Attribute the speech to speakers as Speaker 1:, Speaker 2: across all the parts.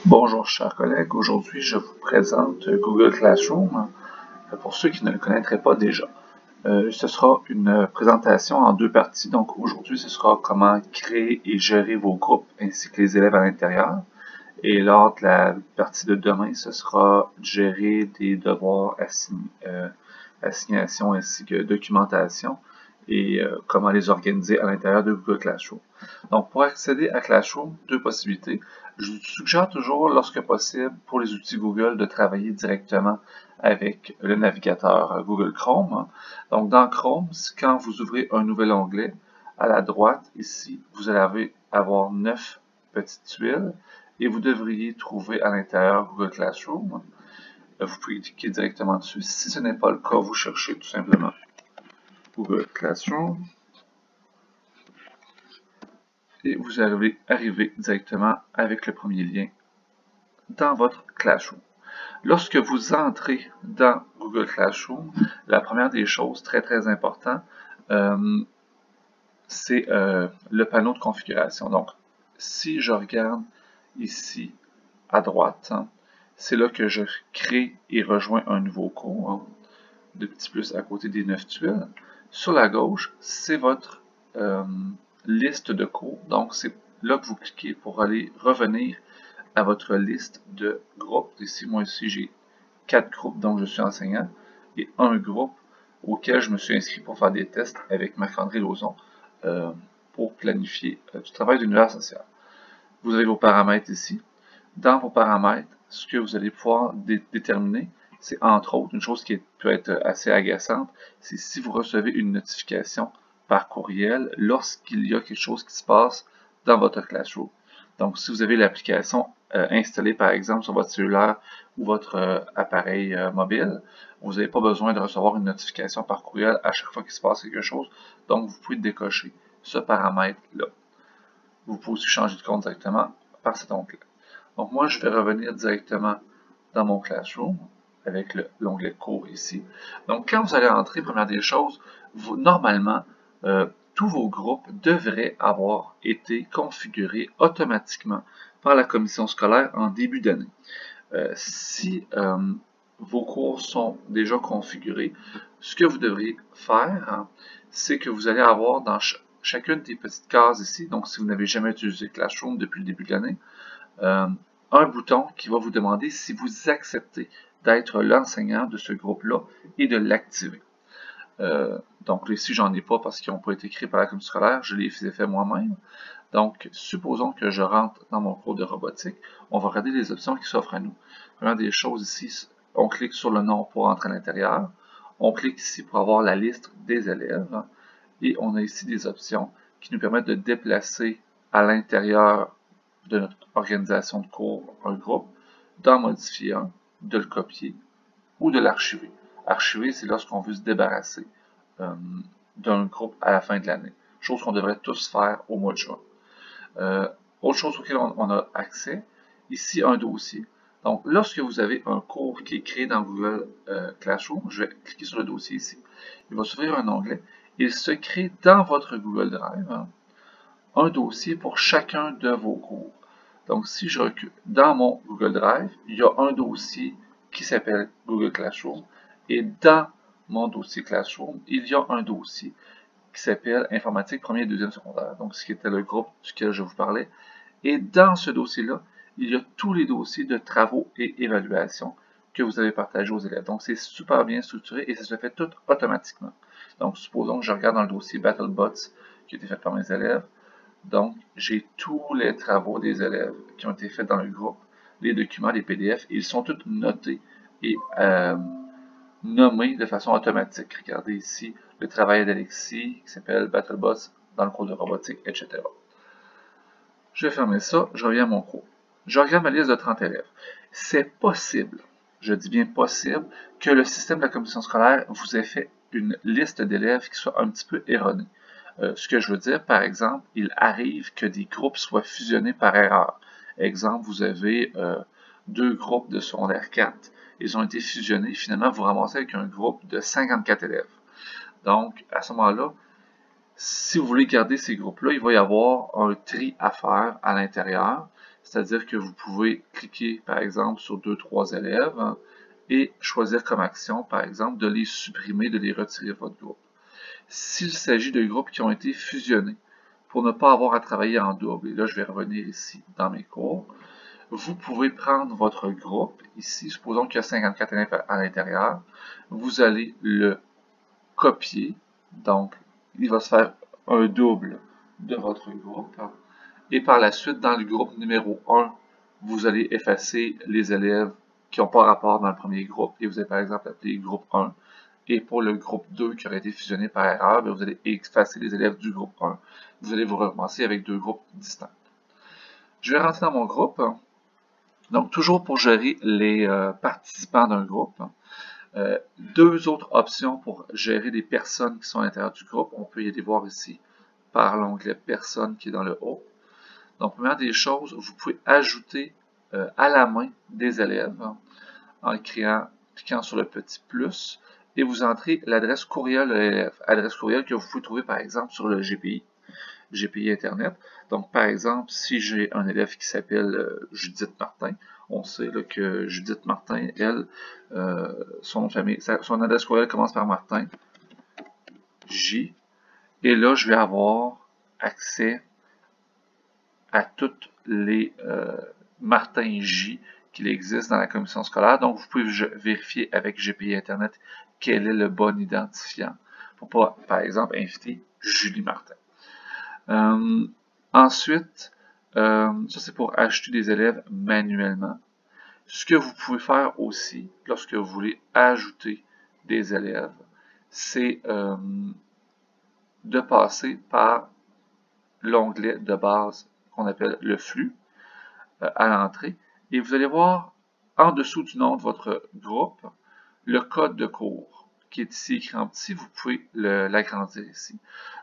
Speaker 1: Bonjour chers collègues, aujourd'hui je vous présente Google Classroom pour ceux qui ne le connaîtraient pas déjà. Ce sera une présentation en deux parties, donc aujourd'hui ce sera comment créer et gérer vos groupes ainsi que les élèves à l'intérieur. Et lors de la partie de demain, ce sera gérer des devoirs, assignations ainsi que documentation et comment les organiser à l'intérieur de Google Classroom. Donc, pour accéder à Classroom, deux possibilités. Je vous suggère toujours, lorsque possible, pour les outils Google, de travailler directement avec le navigateur Google Chrome. Donc, dans Chrome, quand vous ouvrez un nouvel onglet, à la droite, ici, vous allez avoir 9 petites tuiles et vous devriez trouver à l'intérieur Google Classroom. Vous pouvez cliquer directement dessus. Si ce n'est pas le cas, vous cherchez tout simplement Google Classroom et vous allez arriver directement avec le premier lien dans votre Classroom. Lorsque vous entrez dans Google Classroom, la première des choses très importante, c'est le panneau de configuration. Donc, si je regarde ici à droite, c'est là que je crée et rejoins un nouveau cours, de petits plus à côté des 9 tuiles. Sur la gauche, c'est votre liste de cours. Donc, c'est là que vous cliquez pour aller revenir à votre liste de groupes. Ici, moi ici, j'ai 4 groupes dont je suis enseignant et un groupe auquel je me suis inscrit pour faire des tests avec Marc-André Lauzon pour planifier du travail d'univers social. Vous avez vos paramètres ici. Dans vos paramètres, ce que vous allez pouvoir déterminer, c'est entre autres, une chose qui peut être assez agaçante, c'est si vous recevez une notification par courriel lorsqu'il y a quelque chose qui se passe dans votre Classroom. Donc, si vous avez l'application installée, par exemple, sur votre cellulaire ou votre appareil mobile, vous n'avez pas besoin de recevoir une notification par courriel à chaque fois qu'il se passe quelque chose. Donc, vous pouvez décocher ce paramètre-là. Vous pouvez aussi changer de compte directement par cet onglet. Donc moi, je vais revenir directement dans mon Classroom avec l'onglet cours ici. Donc quand vous allez entrer, première des choses, normalement, tous vos groupes devraient avoir été configurés automatiquement par la commission scolaire en début d'année. Si vos cours sont déjà configurés, ce que vous devriez faire, c'est que vous allez avoir dans chacune des petites cases ici, donc si vous n'avez jamais utilisé Classroom depuis le début de l'année, un bouton qui va vous demander si vous acceptez d'être l'enseignant de ce groupe-là et de l'activer. Donc ici, j'en ai pas parce qu'ils n'ont pas été créés par la commission scolaire, je les ai fait moi-même. Donc, supposons que je rentre dans mon cours de robotique, on va regarder les options qui s'offrent à nous. Première des choses ici, on clique sur le nom pour entrer à l'intérieur, on clique ici pour avoir la liste des élèves, et on a ici des options qui nous permettent de déplacer à l'intérieur de notre organisation de cours un groupe, d'en modifier un, de le copier ou de l'archiver. Archiver, c'est lorsqu'on veut se débarrasser d'un groupe à la fin de l'année, chose qu'on devrait tous faire au mois de juin. Autre chose auquel on a accès, ici un dossier. Donc, lorsque vous avez un cours qui est créé dans Google Classroom, je vais cliquer sur le dossier ici. Il va s'ouvrir un onglet. Il se crée dans votre Google Drive un dossier pour chacun de vos cours. Donc, si je recule dans mon Google Drive, il y a un dossier qui s'appelle Google Classroom. Et dans mon dossier Classroom, il y a un dossier qui s'appelle Informatique 1er et 2e secondaire, donc ce qui était le groupe duquel je vous parlais. Et dans ce dossier-là, il y a tous les dossiers de travaux et évaluations que vous avez partagés aux élèves. Donc, c'est super bien structuré et ça se fait tout automatiquement. Donc, supposons que je regarde dans le dossier BattleBots qui a été fait par mes élèves. Donc, j'ai tous les travaux des élèves qui ont été faits dans le groupe, les documents, les PDF, et ils sont tous notés et nommés de façon automatique. Regardez ici le travail d'Alexis qui s'appelle BattleBots dans le cours de robotique, etc. Je vais fermer ça, je reviens à mon cours. Je regarde ma liste de 30 élèves. C'est possible, je dis bien possible, que le système de la commission scolaire vous ait fait une liste d'élèves qui soit un petit peu erronée. Ce que je veux dire, par exemple, il arrive que des groupes soient fusionnés par erreur. Exemple, vous avez deux groupes de secondaire 4. Ils ont été fusionnés. Finalement, vous ramassez avec un groupe de 54 élèves. Donc, à ce moment-là, si vous voulez garder ces groupes-là, il va y avoir un tri à faire à l'intérieur. C'est-à-dire que vous pouvez cliquer, par exemple, sur 2-3 élèves et choisir comme action, par exemple, de les supprimer, de les retirer de votre groupe. S'il s'agit de groupes qui ont été fusionnés, pour ne pas avoir à travailler en double, et là je vais revenir ici dans mes cours, vous pouvez prendre votre groupe, ici, supposons qu'il y a 54 élèves à l'intérieur, vous allez le copier, donc il va se faire un double de votre groupe, et par la suite, dans le groupe numéro 1, vous allez effacer les élèves qui n'ont pas rapport dans le premier groupe, et vous allez par exemple appeler groupe 1. Et pour le groupe 2 qui aurait été fusionné par erreur, vous allez effacer les élèves du groupe 1. Vous allez vous recommencer avec deux groupes distincts. Je vais rentrer dans mon groupe. Donc, toujours pour gérer les participants d'un groupe. Deux autres options pour gérer les personnes qui sont à l'intérieur du groupe. On peut y aller voir ici par l'onglet Personnes qui est dans le haut. Donc, première des choses, vous pouvez ajouter à la main des élèves en cliquant sur le petit plus et vous entrez l'adresse courriel de l'élève. Adresse courriel que vous pouvez trouver par exemple sur le GPI Internet. Donc, par exemple, si j'ai un élève qui s'appelle Judith Martin, on sait là, que Judith Martin, elle, son nom de famille, son adresse courriel commence par Martin, J, et là, je vais avoir accès à toutes les Martin J qu'il existe dans la commission scolaire. Donc, vous pouvez vérifier avec GPI Internet quel est le bon identifiant pour pas, par exemple, inviter Julie Martin. Ensuite, ça c'est pour ajouter des élèves manuellement. Ce que vous pouvez faire aussi, lorsque vous voulez ajouter des élèves, c'est de passer par l'onglet de base qu'on appelle le flux à l'entrée. Et vous allez voir en dessous du nom de votre groupe le code de cours qui est ici écrit en petit. Vous pouvez l'agrandir ici.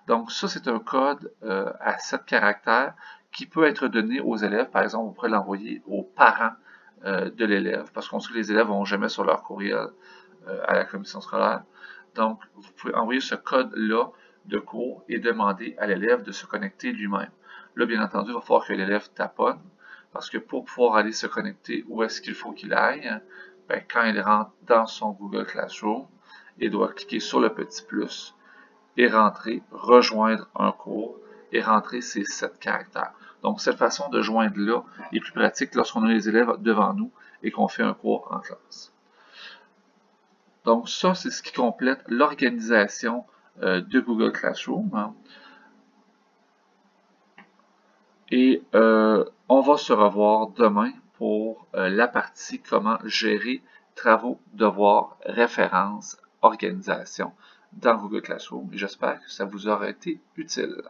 Speaker 1: Donc ça, c'est un code à 7 caractères qui peut être donné aux élèves. Par exemple, vous pourrez l'envoyer aux parents de l'élève parce qu'on sait que les élèves vont jamais sur leur courriel à la commission scolaire. Donc, vous pouvez envoyer ce code-là de cours et demander à l'élève de se connecter lui-même. Là, bien entendu, il va falloir que l'élève taponne parce que pour pouvoir aller se connecter, où est-ce qu'il faut qu'il aille? Ben, quand il rentre dans son Google Classroom, il doit cliquer sur le petit plus et rentrer, rejoindre un cours et rentrer ses 7 caractères. Donc, cette façon de joindre là est plus pratique lorsqu'on a les élèves devant nous et qu'on fait un cours en classe. Donc, ça, c'est ce qui complète l'organisation de Google Classroom. Et on va se revoir demain pour la partie comment gérer travaux, devoirs, références, organisation dans Google Classroom. Et j'espère que ça vous aura été utile.